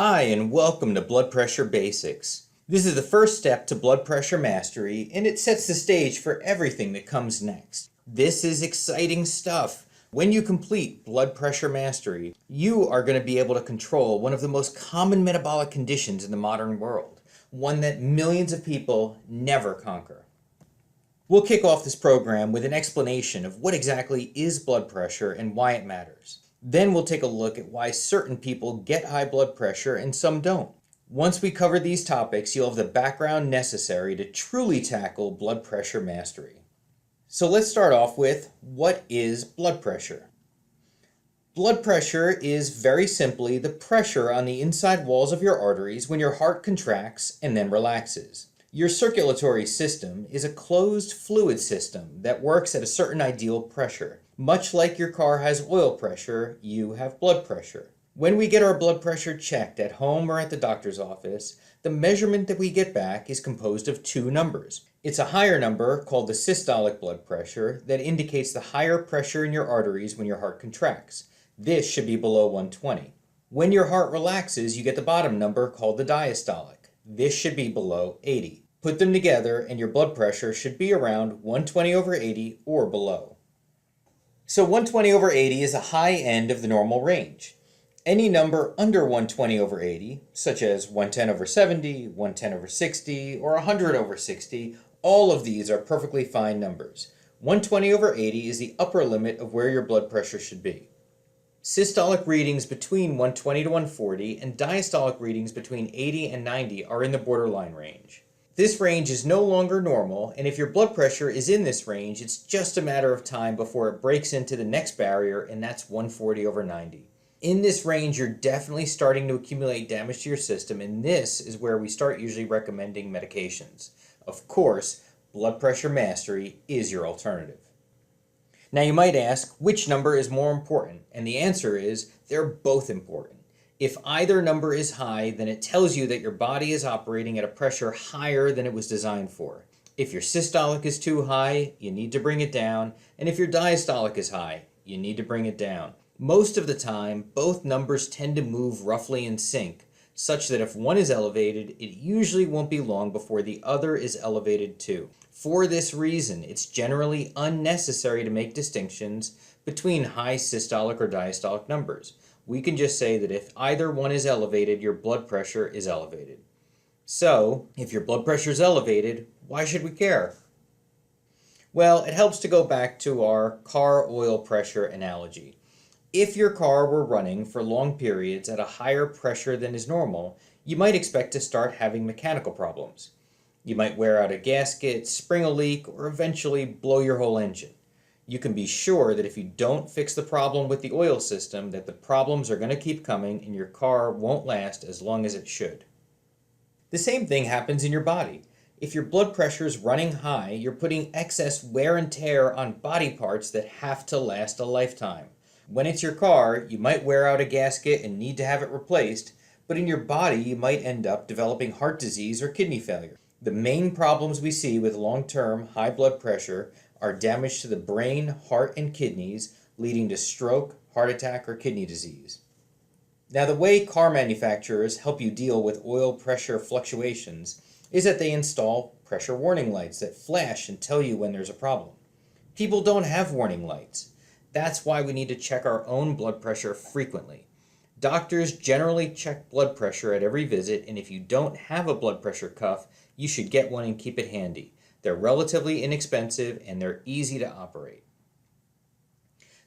Hi, and welcome to Blood Pressure Basics. This is the first step to blood pressure mastery, and it sets the stage for everything that comes next. This is exciting stuff. When you complete blood pressure mastery, you are going to be able to control one of the most common metabolic conditions in the modern world, one that millions of people never conquer. We'll kick off this program with an explanation of what exactly is blood pressure and why it matters. Then we'll take a look at why certain people get high blood pressure and some don't. Once we cover these topics, you'll have the background necessary to truly tackle blood pressure mastery. So let's start off with, what is blood pressure? Blood pressure is very simply the pressure on the inside walls of your arteries when your heart contracts and then relaxes. Your circulatory system is a closed fluid system that works at a certain ideal pressure. Much like your car has oil pressure, you have blood pressure. When we get our blood pressure checked at home or at the doctor's office, the measurement that we get back is composed of two numbers. It's a higher number, called the systolic blood pressure, that indicates the higher pressure in your arteries when your heart contracts. This should be below 120. When your heart relaxes, you get the bottom number, called the diastolic. This should be below 80. Put them together and your blood pressure should be around 120/80 or below. So 120/80 is a high end of the normal range. Any number under 120/80, such as 110/70, 110/60, or 100/60, all of these are perfectly fine numbers. 120/80 is the upper limit of where your blood pressure should be. Systolic readings between 120 to 140 and diastolic readings between 80 and 90 are in the borderline range. This range is no longer normal, and if your blood pressure is in this range, it's just a matter of time before it breaks into the next barrier, and that's 140/90. In this range, you're definitely starting to accumulate damage to your system, and this is where we start usually recommending medications. Of course, blood pressure mastery is your alternative. Now you might ask, which number is more important? And the answer is, they're both important. If either number is high, then it tells you that your body is operating at a pressure higher than it was designed for. If your systolic is too high, you need to bring it down, and if your diastolic is high, you need to bring it down. Most of the time, both numbers tend to move roughly in sync, such that if one is elevated, it usually won't be long before the other is elevated too. For this reason, it's generally unnecessary to make distinctions between high systolic or diastolic numbers. We can just say that if either one is elevated, your blood pressure is elevated. So, if your blood pressure is elevated, why should we care? Well, it helps to go back to our car oil pressure analogy. If your car were running for long periods at a higher pressure than is normal, you might expect to start having mechanical problems. You might wear out a gasket, spring a leak, or eventually blow your whole engine. You can be sure that if you don't fix the problem with the oil system, that the problems are going to keep coming and your car won't last as long as it should. The same thing happens in your body. If your blood pressure is running high, you're putting excess wear and tear on body parts that have to last a lifetime. When it's your car, you might wear out a gasket and need to have it replaced, but in your body you might end up developing heart disease or kidney failure. The main problems we see with long-term high blood pressure are damage to the brain, heart, and kidneys, leading to stroke, heart attack, or kidney disease. Now, the way car manufacturers help you deal with oil pressure fluctuations is that they install pressure warning lights that flash and tell you when there's a problem. People don't have warning lights. That's why we need to check our own blood pressure frequently. Doctors generally check blood pressure at every visit, and if you don't have a blood pressure cuff, you should get one and keep it handy. They're relatively inexpensive and they're easy to operate.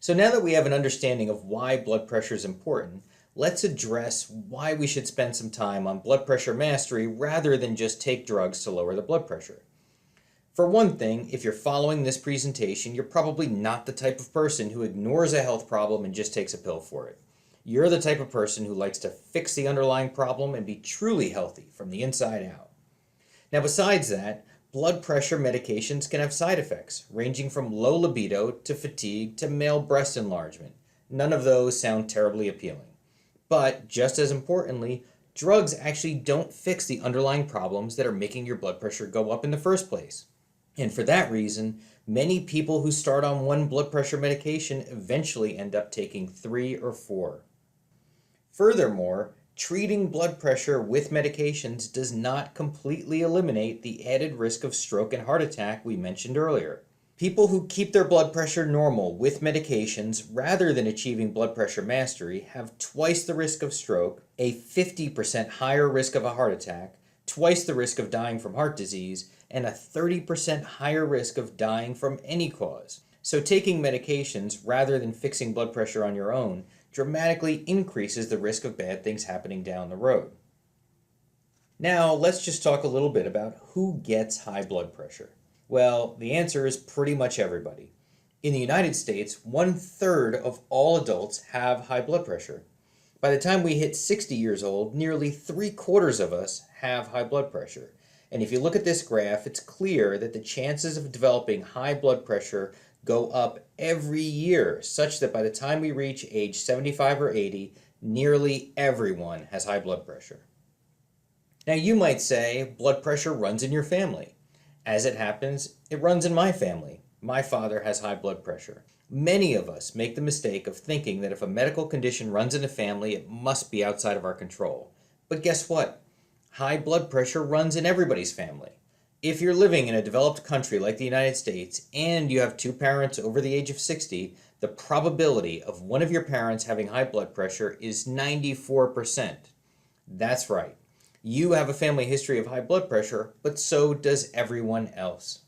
So now that we have an understanding of why blood pressure is important, let's address why we should spend some time on blood pressure mastery rather than just take drugs to lower the blood pressure. For one thing, if you're following this presentation, you're probably not the type of person who ignores a health problem and just takes a pill for it. You're the type of person who likes to fix the underlying problem and be truly healthy from the inside out. Now, besides that, blood pressure medications can have side effects, ranging from low libido to fatigue to male breast enlargement. None of those sound terribly appealing. But, just as importantly, drugs actually don't fix the underlying problems that are making your blood pressure go up in the first place. And for that reason, many people who start on one blood pressure medication eventually end up taking 3 or 4. Furthermore, Treating blood pressure with medications does not completely eliminate the added risk of stroke and heart attack we mentioned earlier. People who keep their blood pressure normal with medications rather than achieving blood pressure mastery have twice the risk of stroke, a 50% higher risk of a heart attack, twice the risk of dying from heart disease, and a 30% higher risk of dying from any cause. So taking medications rather than fixing blood pressure on your own dramatically increases the risk of bad things happening down the road. Now, let's just talk a little bit about who gets high blood pressure. Well, the answer is pretty much everybody. In the United States, 1/3 of all adults have high blood pressure. By the time we hit 60 years old, nearly 3/4 of us have high blood pressure. And if you look at this graph, it's clear that the chances of developing high blood pressure go up every year, such that by the time we reach age 75 or 80, nearly everyone has high blood pressure. Now you might say blood pressure runs in your family. As it happens, it runs in my family. My father has high blood pressure. Many of us make the mistake of thinking that if a medical condition runs in a family, it must be outside of our control. But guess what? High blood pressure runs in everybody's family. If you're living in a developed country like the United States and you have two parents over the age of 60, the probability of one of your parents having high blood pressure is 94%. That's right. You have a family history of high blood pressure, but so does everyone else.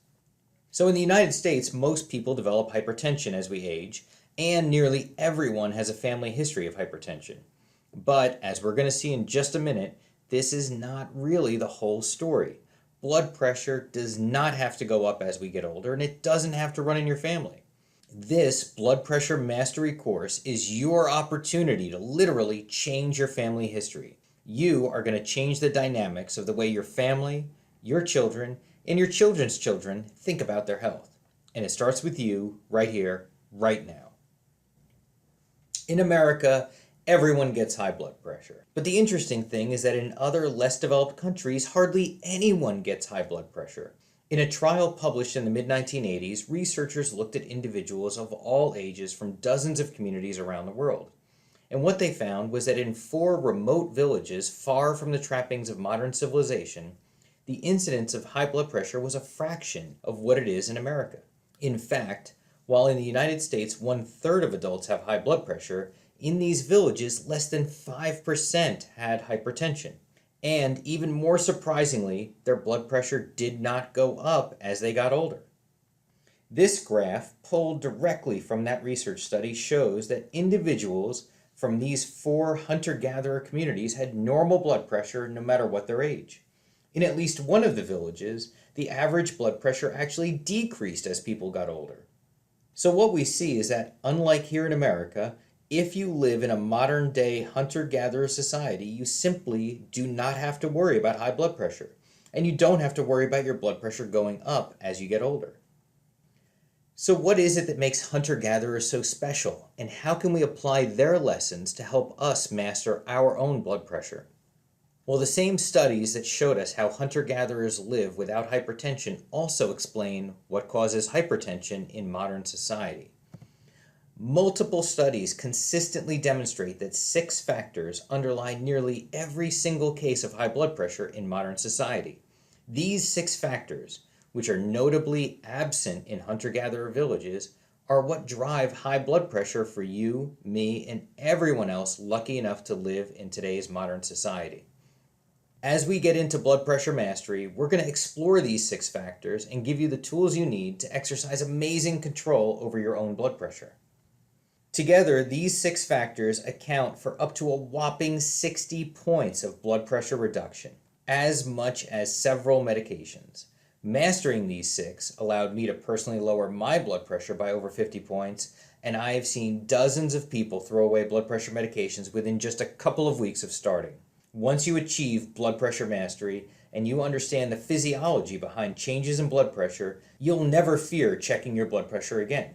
So in the United States, most people develop hypertension as we age, and nearly everyone has a family history of hypertension. But as we're going to see in just a minute, this is not really the whole story. Blood pressure does not have to go up as we get older, and it doesn't have to run in your family. This blood pressure mastery course is your opportunity to literally change your family history. You are going to change the dynamics of the way your family, your children, and your children's children think about their health. And it starts with you right here, right now. In America, everyone gets high blood pressure. But the interesting thing is that in other less developed countries, hardly anyone gets high blood pressure. In a trial published in the mid-1980s, researchers looked at individuals of all ages from dozens of communities around the world. And what they found was that in 4 remote villages far from the trappings of modern civilization, the incidence of high blood pressure was a fraction of what it is in America. In fact, while in the United States 1/3 of adults have high blood pressure, in these villages less than 5% had hypertension. And even more surprisingly, their blood pressure did not go up as they got older. This graph, pulled directly from that research study, shows that individuals from these 4 hunter-gatherer communities had normal blood pressure no matter what their age. In at least one of the villages, the average blood pressure actually decreased as people got older. So what we see is that, unlike here in America, if you live in a modern-day hunter-gatherer society, you simply do not have to worry about high blood pressure, and you don't have to worry about your blood pressure going up as you get older. So what is it that makes hunter-gatherers so special, and how can we apply their lessons to help us master our own blood pressure? Well, the same studies that showed us how hunter-gatherers live without hypertension also explain what causes hypertension in modern society. Multiple studies consistently demonstrate that 6 factors underlie nearly every single case of high blood pressure in modern society. These 6 factors, which are notably absent in hunter-gatherer villages, are what drive high blood pressure for you, me, and everyone else lucky enough to live in today's modern society. As we get into blood pressure mastery, we're going to explore these 6 factors and give you the tools you need to exercise amazing control over your own blood pressure. Together, these 6 factors account for up to a whopping 60 points of blood pressure reduction, as much as several medications. Mastering these 6 allowed me to personally lower my blood pressure by over 50 points, and I have seen dozens of people throw away blood pressure medications within just a couple of weeks of starting. Once you achieve blood pressure mastery and you understand the physiology behind changes in blood pressure, you'll never fear checking your blood pressure again.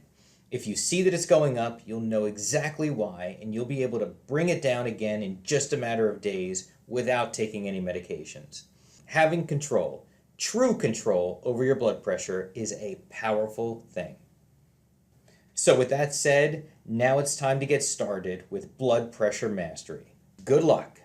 If you see that it's going up, you'll know exactly why, and you'll be able to bring it down again in just a matter of days without taking any medications. Having control, true control over your blood pressure is a powerful thing. So with that said, now it's time to get started with blood pressure mastery. Good luck.